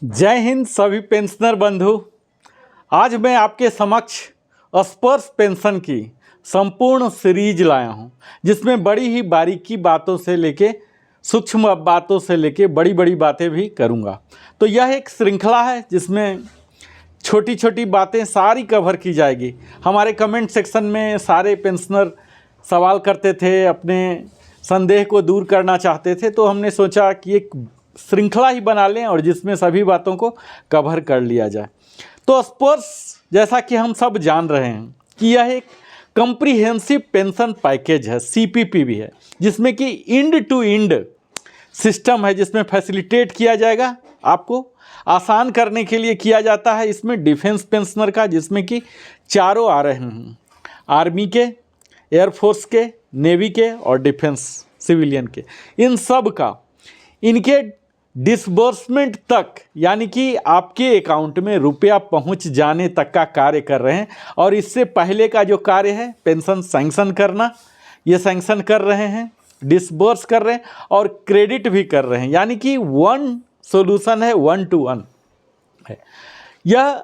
जय हिंद सभी पेंशनर बंधु। आज मैं आपके समक्ष स्पर्श पेंशन की संपूर्ण सीरीज लाया हूं, जिसमें बड़ी ही बारीकी बातों से लेके सूक्ष्म बातों से लेके बड़ी बड़ी बातें भी करूंगा। तो यह एक श्रृंखला है जिसमें छोटी छोटी बातें सारी कवर की जाएगी। हमारे कमेंट सेक्शन में सारे पेंशनर सवाल करते थे, अपने संदेह को दूर करना चाहते थे, तो हमने सोचा कि एक श्रृंखला ही बना लें और जिसमें सभी बातों को कवर कर लिया जाए। तो स्पर्श, जैसा कि हम सब जान रहे हैं कि यह एक कम्प्रीहेंसिव पेंशन पैकेज है, सीपीपी भी है, जिसमें कि इंड टू इंड सिस्टम है, जिसमें फैसिलिटेट किया जाएगा, आपको आसान करने के लिए किया जाता है। इसमें डिफेंस पेंशनर का, जिसमें कि चारों आ रहे हैं, आर्मी के, एयरफोर्स के, नेवी के और डिफेंस सिविलियन के, इन सब का इनके डिसबर्समेंट तक, यानी कि आपके अकाउंट में रुपया पहुंच जाने तक का कार्य कर रहे हैं। और इससे पहले का जो कार्य है पेंशन सैंक्शन करना, ये सैंक्शन कर रहे हैं, डिसबर्स कर रहे हैं और क्रेडिट भी कर रहे हैं, यानी कि वन सॉल्यूशन है, 1 to 1 है। यह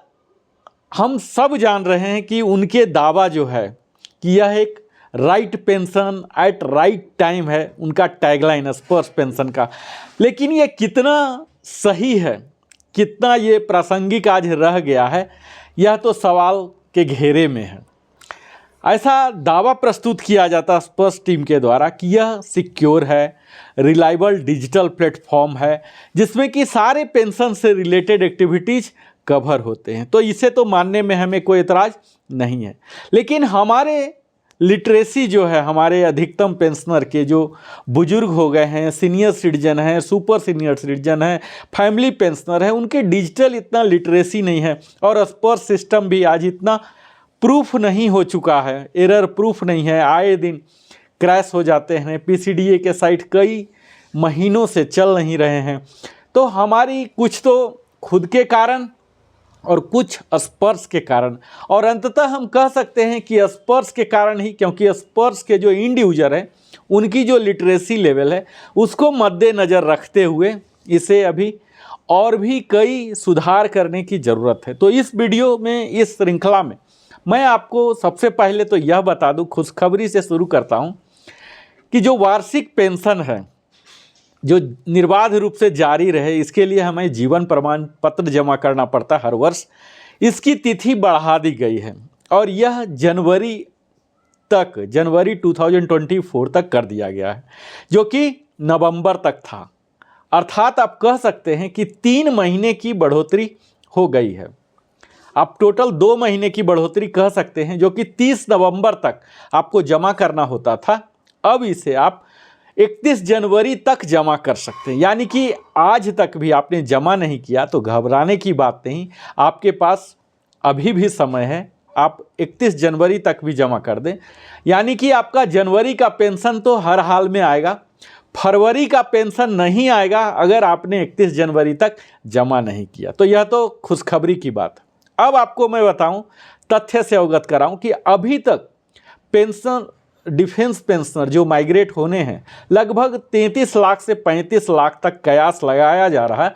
हम सब जान रहे हैं कि उनके दावा जो है कि यह एक right pension at right time है, उनका टैगलाइन है स्पर्श पेंशन का। लेकिन ये कितना सही है, कितना ये प्रासंगिक आज रह गया है, यह तो सवाल के घेरे में है। ऐसा दावा प्रस्तुत किया जाता स्पर्श टीम के द्वारा कि यह सिक्योर है, रिलायबल डिजिटल प्लेटफॉर्म है, जिसमें कि सारे पेंशन से रिलेटेड एक्टिविटीज़ कवर होते हैं। तो इसे तो मानने में हमें कोई एतराज़ नहीं है। लेकिन हमारे लिटरेसी जो है, हमारे अधिकतम पेंशनर के जो बुजुर्ग हो गए हैं, सीनियर सिटीजन हैं, सुपर सीनियर सिटीजन हैं, फैमिली पेंशनर हैं, उनके डिजिटल इतना लिटरेसी नहीं है और स्पर्श सिस्टम भी आज इतना प्रूफ नहीं हो चुका है, एरर प्रूफ नहीं है, आए दिन क्रैश हो जाते हैं, पीसीडीए के साइट कई महीनों से चल नहीं रहे हैं। तो हमारी कुछ तो खुद के कारण और कुछ स्पर्श के कारण, और अंततः हम कह सकते हैं कि स्पर्श के कारण ही, क्योंकि स्पर्श के जो इंड यूजर हैं उनकी जो लिटरेसी लेवल है उसको मद्देनज़र रखते हुए इसे अभी और भी कई सुधार करने की ज़रूरत है। तो इस वीडियो में, इस श्रृंखला में मैं आपको सबसे पहले तो यह बता दूं, खुशखबरी से शुरू करता हूं कि जो वार्षिक पेंशन है जो निर्बाध रूप से जारी रहे, इसके लिए हमें जीवन प्रमाण पत्र जमा करना पड़ता है हर वर्ष। इसकी तिथि बढ़ा दी गई है और यह जनवरी 2024 तक कर दिया गया है, जो कि नवंबर तक था। अर्थात आप कह सकते हैं कि 3 महीने की बढ़ोतरी हो गई है। आप टोटल 2 महीने की बढ़ोतरी कह सकते हैं, जो कि 30 नवंबर तक आपको जमा करना होता था, अब इसे आप 31 जनवरी तक जमा कर सकते हैं। यानी कि आज तक भी आपने जमा नहीं किया तो घबराने की बात नहीं, आपके पास अभी भी समय है, आप 31 जनवरी तक भी जमा कर दें। यानी कि आपका जनवरी का पेंशन तो हर हाल में आएगा, फरवरी का पेंशन नहीं आएगा अगर आपने 31 जनवरी तक जमा नहीं किया। तो यह तो खुशखबरी की बात है। अब आपको मैं बताऊं, तथ्य से अवगत कराऊं कि अभी तक पेंशन, डिफेंस पेंशनर जो माइग्रेट होने हैं, लगभग 33 लाख से 35 लाख तक कयास लगाया जा रहा है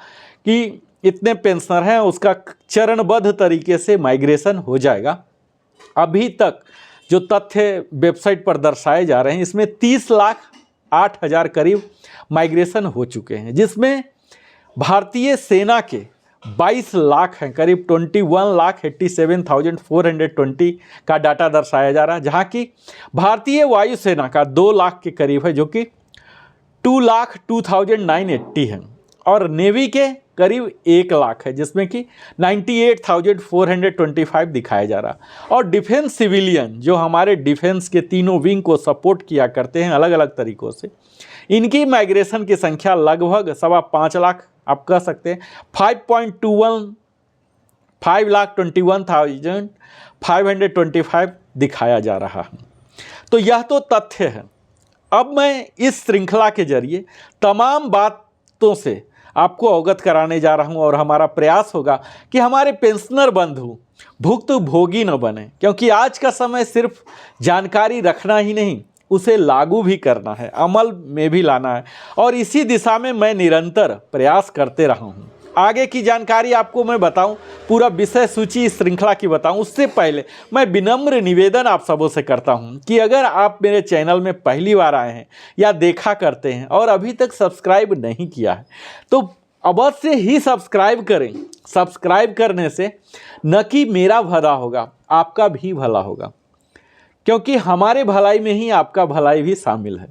कि इतने पेंशनर हैं, उसका चरणबद्ध तरीके से माइग्रेशन हो जाएगा। अभी तक जो तथ्य वेबसाइट पर दर्शाए जा रहे हैं, इसमें 30,08,000 करीब माइग्रेशन हो चुके हैं, जिसमें भारतीय सेना के 22 लाख हैं, करीब 21,87,420 का डाटा दर्शाया जा रहा है, जहाँ की भारतीय वायुसेना का 2 लाख के करीब है, जो कि 2,02,980 है, और नेवी के करीब 1 लाख है, जिसमें कि 98,425 दिखाया जा रहा है। और डिफेंस सिविलियन जो हमारे डिफेंस के तीनों विंग को सपोर्ट किया करते हैं अलग अलग तरीक़ों से, इनकी माइग्रेशन की संख्या लगभग 5.25 लाख, आप कह सकते हैं 5,21,525 दिखाया जा रहा है। तो यह तो तथ्य है। अब मैं इस श्रृंखला के जरिए तमाम बातों से आपको अवगत कराने जा रहा हूं और हमारा प्रयास होगा कि हमारे पेंशनर बंधु भुक्तभोगी न बने, क्योंकि आज का समय सिर्फ जानकारी रखना ही नहीं, उसे लागू भी करना है, अमल में भी लाना है, और इसी दिशा में मैं निरंतर प्रयास करते रहा हूँ। आगे की जानकारी आपको मैं बताऊं, पूरा विषय सूची इस श्रृंखला की बताऊं, उससे पहले मैं विनम्र निवेदन आप सबों से करता हूं कि अगर आप मेरे चैनल में पहली बार आए हैं या देखा करते हैं और अभी तक सब्सक्राइब नहीं किया है तो अवश्य ही सब्सक्राइब करें। सब्सक्राइब करने से न कि मेरा भला होगा, आपका भी भला होगा, क्योंकि हमारे भलाई में ही आपका भलाई भी शामिल है।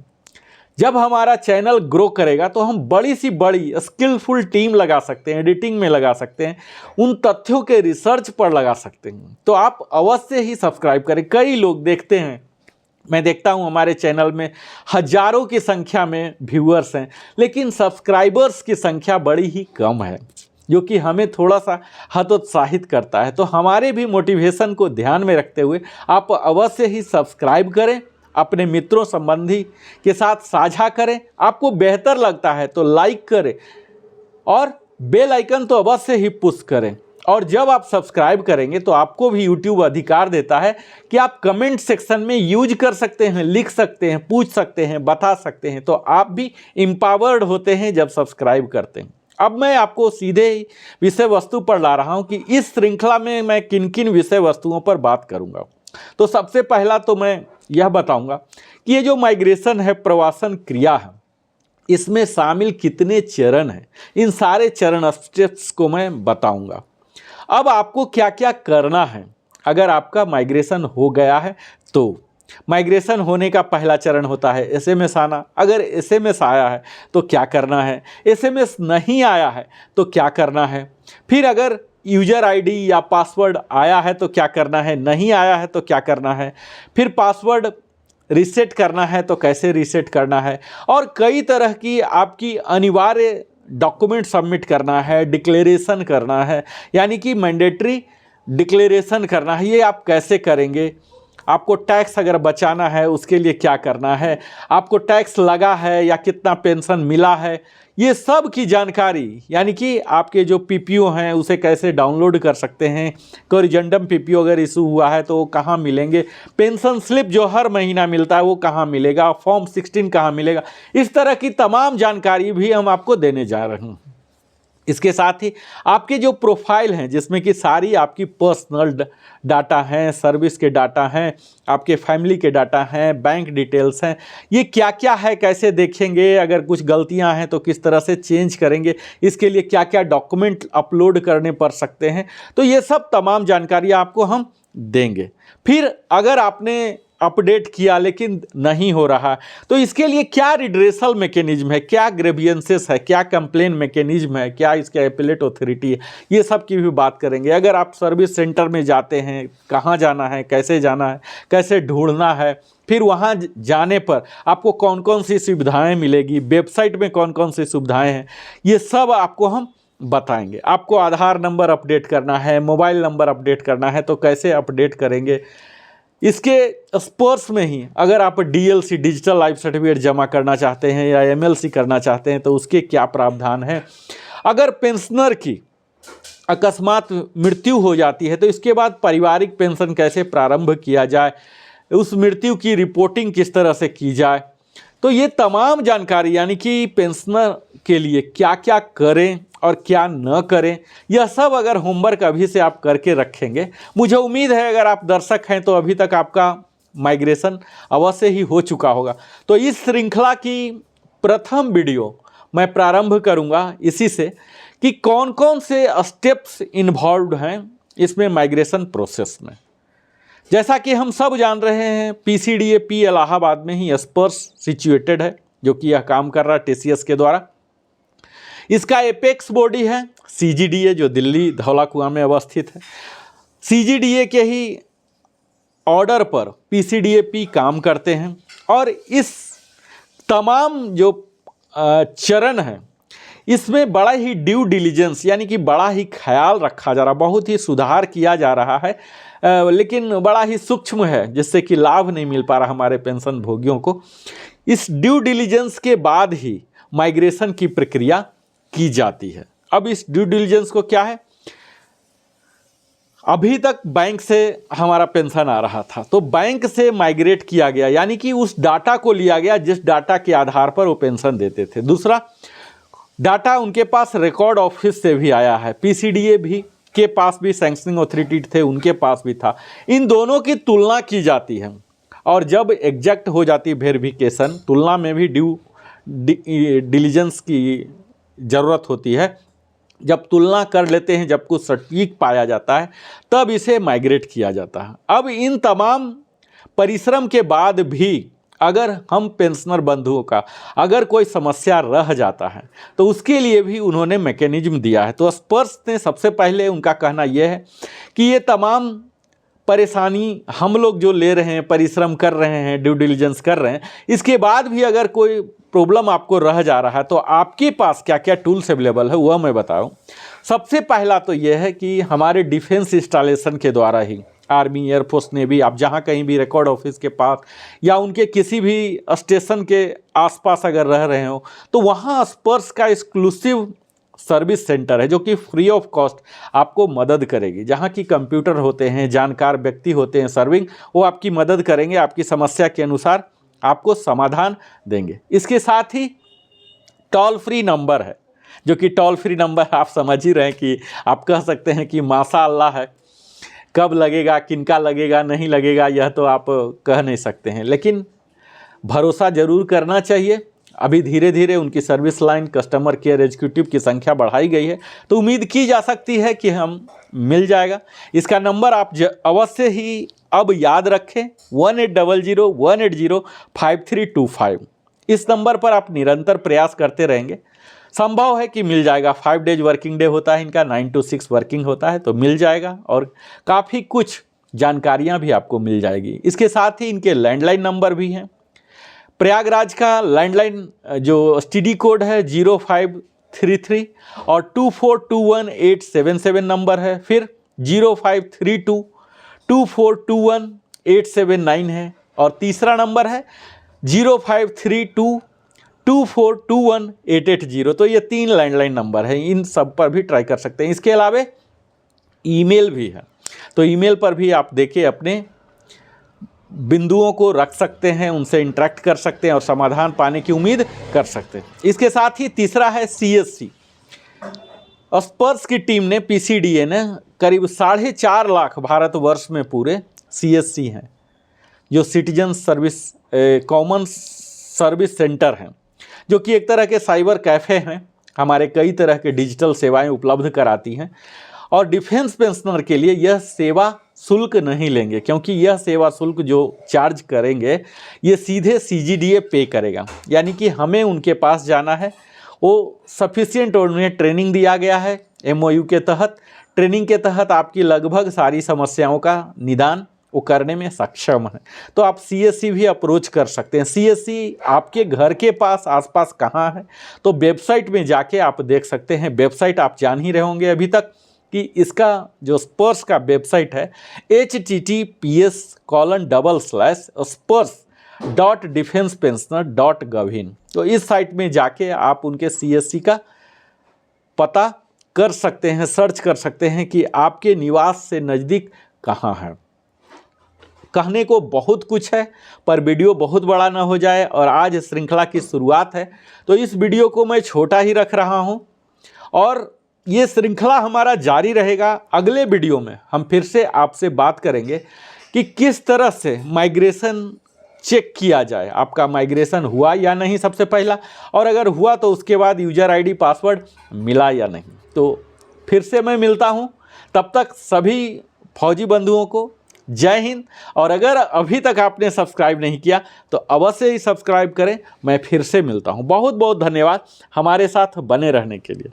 जब हमारा चैनल ग्रो करेगा तो हम बड़ी सी बड़ी स्किलफुल टीम लगा सकते हैं, एडिटिंग में लगा सकते हैं, उन तथ्यों के रिसर्च पर लगा सकते हैं। तो आप अवश्य ही सब्सक्राइब करें। कई लोग देखते हैं, मैं देखता हूं हमारे चैनल में हजारों की संख्या में व्यूअर्स हैं, लेकिन सब्सक्राइबर्स की संख्या बड़ी ही कम है, जो कि हमें थोड़ा सा हतोत्साहित करता है। तो हमारे भी मोटिवेशन को ध्यान में रखते हुए आप अवश्य ही सब्सक्राइब करें, अपने मित्रों संबंधी के साथ साझा करें। आपको बेहतर लगता है तो लाइक करें और बेल आइकन तो अवश्य ही पुश करें। और जब आप सब्सक्राइब करेंगे तो आपको भी यूट्यूब अधिकार देता है कि आप कमेंट सेक्शन में यूज कर सकते हैं, लिख सकते हैं, पूछ सकते हैं, बता सकते हैं। तो आप भी एम्पावर्ड होते हैं जब सब्सक्राइब करते हैं। अब मैं आपको सीधे ही विषय वस्तु पर ला रहा हूं कि इस श्रृंखला में मैं किन किन विषय वस्तुओं पर बात करूंगा। तो सबसे पहला तो मैं यह बताऊंगा कि ये जो माइग्रेशन है, प्रवासन क्रिया है, इसमें शामिल कितने चरण हैं, इन सारे चरण स्टेप्स को मैं बताऊंगा। अब आपको क्या क्या करना है अगर आपका माइग्रेशन हो गया है तो। माइग्रेशन होने का पहला चरण होता है एसएमएस आना। अगर एसएमएस आया है तो क्या करना है, एसएमएस नहीं आया है तो क्या करना है, फिर अगर यूजर आईडी या पासवर्ड आया है तो क्या करना है, नहीं आया है तो क्या करना है, फिर पासवर्ड रीसेट करना है तो कैसे रीसेट करना है, और कई तरह की आपकी अनिवार्य डॉक्यूमेंट सबमिट करना है, डिक्लेरेशन करना है, यानी कि मैंडेटरी डिक्लेरेशन करना है। ये आप कैसे करेंगे, आपको टैक्स अगर बचाना है उसके लिए क्या करना है, आपको टैक्स लगा है या कितना पेंशन मिला है, ये सब की जानकारी, यानी कि आपके जो पीपीओ हैं उसे कैसे डाउनलोड कर सकते हैं, कोरिजेंडम पीपीओ अगर इशू हुआ है तो वो कहाँ मिलेंगे, पेंशन स्लिप जो हर महीना मिलता है वो कहाँ मिलेगा, फॉर्म 16 कहाँ मिलेगा, इस तरह की तमाम जानकारी भी हम आपको देने जा रहे हैं। इसके साथ ही आपके जो प्रोफाइल हैं जिसमें कि सारी आपकी पर्सनल डाटा हैं, सर्विस के डाटा हैं, आपके फैमिली के डाटा हैं, बैंक डिटेल्स हैं, ये क्या क्या है, कैसे देखेंगे, अगर कुछ गलतियां हैं तो किस तरह से चेंज करेंगे, इसके लिए क्या क्या डॉक्यूमेंट अपलोड करने पड़ सकते हैं, तो ये सब तमाम जानकारी आपको हम देंगे। फिर अगर आपने अपडेट किया लेकिन नहीं हो रहा तो इसके लिए क्या रिड्रेसल मैकेनिज्म है, क्या ग्रेवियंसेस है, क्या कंप्लेन मैकेनिज्म है, क्या इसका एपेलेट अथॉरिटी है, ये सब की भी बात करेंगे। अगर आप सर्विस सेंटर में जाते हैं, कहाँ जाना है, कैसे ढूंढना है, फिर वहाँ जाने पर आपको कौन कौन सी सुविधाएं मिलेगी, वेबसाइट में कौन कौन सी सुविधाएं हैं, ये सब आपको हम बताएंगे। आपको आधार नंबर अपडेट करना है, मोबाइल नंबर अपडेट करना है तो कैसे अपडेट करेंगे। इसके स्पर्श में ही अगर आप डीएलसी डिजिटल लाइफ सर्टिफिकेट जमा करना चाहते हैं या एमएलसी करना चाहते हैं तो उसके क्या प्रावधान है। अगर पेंशनर की अकस्मात मृत्यु हो जाती है तो इसके बाद पारिवारिक पेंशन कैसे प्रारंभ किया जाए, उस मृत्यु की रिपोर्टिंग किस तरह से की जाए, तो ये तमाम जानकारी, यानी कि पेंशनर के लिए क्या क्या करें और क्या न करें, यह सब अगर होमवर्क अभी से आप करके रखेंगे, मुझे उम्मीद है अगर आप दर्शक हैं तो अभी तक आपका माइग्रेशन अवश्य ही हो चुका होगा। तो इस श्रृंखला की प्रथम वीडियो मैं प्रारंभ करूंगा इसी से कि कौन कौन से स्टेप्स इन्वॉल्व हैं इसमें माइग्रेशन प्रोसेस में। जैसा कि हम सब जान रहे हैं पीसीडीएपी इलाहाबाद में ही स्पर्श सिचुएटेड है, जो कि यह काम कर रहा है टीसीएस के द्वारा। इसका एपेक्स बॉडी है सीजीडीए, जो दिल्ली धौला कुआं में अवस्थित है। सीजीडीए के ही ऑर्डर पर पीसीडीएपी काम करते हैं और इस तमाम जो चरण हैं इसमें बड़ा ही ड्यू डिलीजेंस, यानी कि बड़ा ही ख्याल रखा जा रहा, बहुत ही सुधार किया जा रहा है, लेकिन बड़ा ही सूक्ष्म है जिससे कि लाभ नहीं मिल पा रहा हमारे पेंशन भोगियों को। इस ड्यू डिलीजेंस के बाद ही माइग्रेशन की प्रक्रिया की जाती है। अब इस ड्यू डिलीजेंस को क्या है, अभी तक बैंक से हमारा पेंशन आ रहा था तो बैंक से माइग्रेट किया गया, यानी कि उस डाटा को लिया गया जिस डाटा के आधार पर वो पेंशन देते थे। दूसरा, डाटा उनके पास रिकॉर्ड ऑफिस से भी आया है, पीसीडीए भी के पास भी सैंक्शनिंग अथॉरिटी थे, उनके पास भी था। इन दोनों की तुलना की जाती है और जब एग्जैक्ट हो जाती है वेरिफिकेशन, तुलना में भी ड्यू डिलीजेंस की ज़रूरत होती है। जब तुलना कर लेते हैं, जब कुछ सटीक पाया जाता है, तब इसे माइग्रेट किया जाता है। अब इन तमाम परिश्रम के बाद भी अगर हम पेंशनर बंधुओं का अगर कोई समस्या रह जाता है तो उसके लिए भी उन्होंने मैकेनिज्म दिया है। तो स्पर्श ने सबसे पहले उनका कहना यह है कि ये तमाम परेशानी हम लोग जो ले रहे हैं, परिश्रम कर रहे हैं, ड्यू डिलिजेंस कर रहे हैं, इसके बाद भी अगर कोई प्रॉब्लम आपको रह जा रहा है तो आपके पास क्या क्या टूल्स अवेलेबल है वह मैं बताऊं। सबसे पहला तो यह है कि हमारे डिफेंस इंस्टॉलेशन के द्वारा ही आर्मी, एयरफोर्स, नेवी, आप जहां कहीं भी रिकॉर्ड ऑफिस के पास या उनके किसी भी स्टेशन के आसपास अगर रह रहे हो तो वहां स्पर्श का एक्सक्लूसिव सर्विस सेंटर है जो कि फ्री ऑफ कॉस्ट आपको मदद करेगी। जहां की कंप्यूटर होते हैं, जानकार व्यक्ति होते हैं सर्विंग, वो आपकी मदद करेंगे, आपकी समस्या के अनुसार आपको समाधान देंगे। इसके साथ ही टोल फ्री नंबर है, जो कि टोल फ्री नंबर आप समझ ही रहे हैं कि आप कह सकते हैं कि माशाअल्लाह है। कब लगेगा, किनका लगेगा, नहीं लगेगा, यह तो आप कह नहीं सकते हैं, लेकिन भरोसा जरूर करना चाहिए। अभी धीरे धीरे उनकी service line, customer care executive की संख्या बढ़ाई गई है, तो उम्मीद की जा सकती है कि हम मिल जाएगा। इसका नंबर आप अवश्य ही अब याद रखें, 1800-180-5325। इस नंबर पर आप निरंतर प्रयास करते रहेंगे, संभव है कि मिल जाएगा। 5 डेज वर्किंग डे होता है इनका, 9 to 6 वर्किंग होता है, तो मिल जाएगा और काफ़ी कुछ जानकारियां भी आपको मिल जाएगी। इसके साथ ही इनके लैंडलाइन नंबर भी हैं। प्रयागराज का लैंडलाइन जो STD कोड है 0533 और 2421-877 नंबर है। फिर 0532-2421-879 है और तीसरा नंबर है 0532-2421-880। तो ये 3 लैंडलाइन नंबर है, इन सब पर भी ट्राई कर सकते हैं। इसके अलावा ईमेल भी है, तो ईमेल पर भी आप देखिए अपने बिंदुओं को रख सकते हैं, उनसे इंटरेक्ट कर सकते हैं और समाधान पाने की उम्मीद कर सकते हैं। इसके साथ ही तीसरा है CSC। स्पर्श की टीम ने, PCDA ने करीब 4.5 लाख भारतवर्ष में पूरे CSC हैं, जो citizen service common service centre हैं, जो कि एक तरह के साइबर कैफ़े हैं, हमारे कई तरह के डिजिटल सेवाएं उपलब्ध कराती हैं। और डिफेंस पेंशनर के लिए यह सेवा शुल्क नहीं लेंगे, क्योंकि यह सेवा शुल्क जो चार्ज करेंगे ये सीधे CGDA पे करेगा। यानी कि हमें उनके पास जाना है, वो सफिशिएंट और उन्हें ट्रेनिंग दिया गया है MOU के तहत। ट्रेनिंग के तहत आपकी लगभग सारी समस्याओं का निदान वो करने में सक्षम है। तो आप CSC भी अप्रोच कर सकते हैं। CSC आपके घर के पास आसपास कहाँ है, तो वेबसाइट में जाके आप देख सकते हैं। वेबसाइट आप जान ही रहे होंगे अभी तक कि इसका जो स्पर्श का वेबसाइट है https://spurs.defensepensioner.gov.in। तो इस साइट में जाके आप उनके CSC का पता कर सकते हैं, सर्च कर सकते हैं कि आपके निवास से नज़दीक कहाँ है। कहने को बहुत कुछ है, पर वीडियो बहुत बड़ा ना हो जाए, और आज श्रृंखला की शुरुआत है तो इस वीडियो को मैं छोटा ही रख रहा हूँ और ये श्रृंखला हमारा जारी रहेगा। अगले वीडियो में हम फिर से आपसे बात करेंगे कि किस तरह से माइग्रेशन चेक किया जाए, आपका माइग्रेशन हुआ या नहीं सबसे पहला, और अगर हुआ तो उसके बाद यूज़र ID पासवर्ड मिला या नहीं। तो फिर से मैं मिलता हूँ, तब तक सभी फौजी बंधुओं को जय हिंद। और अगर अभी तक आपने सब्सक्राइब नहीं किया तो अवश्य ही सब्सक्राइब करें। मैं फिर से मिलता हूँ। बहुत बहुत धन्यवाद हमारे साथ बने रहने के लिए।